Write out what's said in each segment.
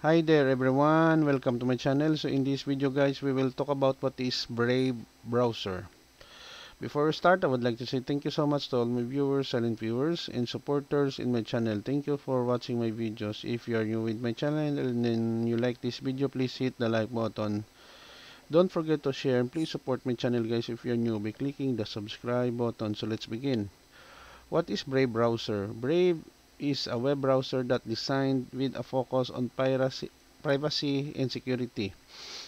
Hi there everyone, welcome to my channel. So in this video guys, we will talk about what is Brave browser. Before we start, I would like to say thank you so much to all my viewers, silent viewers, and supporters in my channel. Thank you for watching my videos. If you are new with my channel and then you like this video, please hit the like button. Don't forget to share and please support my channel guys if you are new by clicking the subscribe button. So let's begin. What is Brave browser? Brave is a web browser that designed with a focus on privacy and security.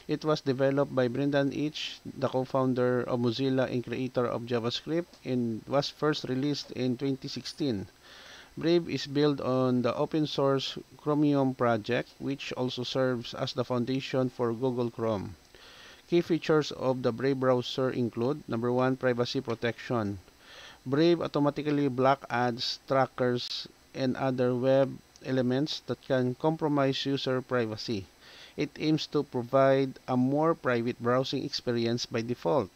It was developed by Brendan Eich, the co-founder of Mozilla and creator of JavaScript, and was first released in 2016. Brave is built on the open source Chromium project, which also serves as the foundation for Google Chrome. Key features of the Brave browser include: number 1, privacy protection. Brave automatically block ads, trackers, and other web elements that can compromise user privacy. It aims to provide a more private browsing experience by default.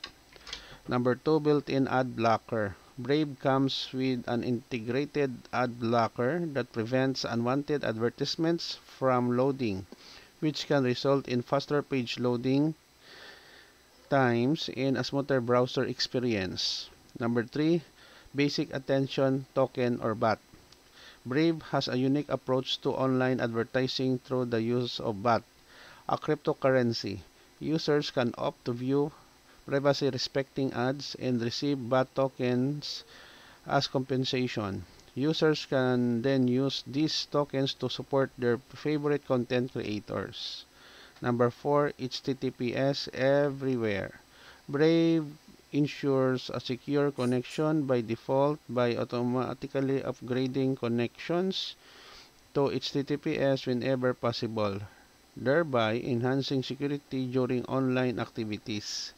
Number 2, built-in ad blocker. Brave comes with an integrated ad blocker that prevents unwanted advertisements from loading, which can result in faster page loading times and a smoother browser experience. Number 3, basic attention token or BAT. Brave has a unique approach to online advertising through the use of BAT, a cryptocurrency. Users can opt to view privacy-respecting ads and receive BAT tokens as compensation. Users can then use these tokens to support their favorite content creators. Number 4, HTTPS everywhere. Brave ensures a secure connection by default by automatically upgrading connections to HTTPS whenever possible, thereby enhancing security during online activities.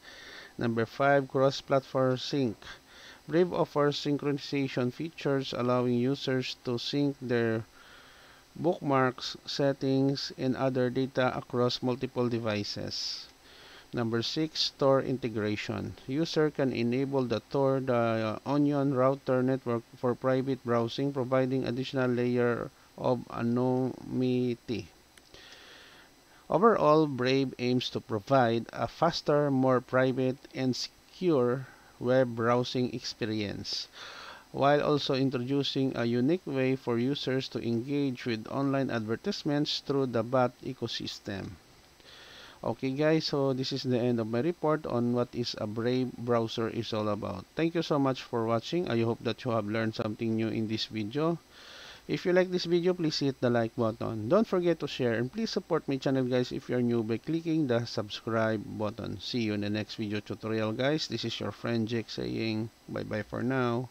Number 5, cross-platform sync. Brave offers synchronization features allowing users to sync their bookmarks, settings, and other data across multiple devices. Number 6, Tor integration. User can enable the Tor, the Onion router network for private browsing, providing additional layer of anonymity. Overall, Brave aims to provide a faster, more private, and secure web browsing experience, while also introducing a unique way for users to engage with online advertisements through the BAT ecosystem. Okay guys, so this is the end of my report on what is a Brave browser is all about. Thank you so much for watching. I hope that you have learned something new in this video. If you like this video, please hit the like button. Don't forget to share and please support my channel guys if you're new by clicking the subscribe button. See you in the next video tutorial guys. This is your friend Jake saying bye bye for now.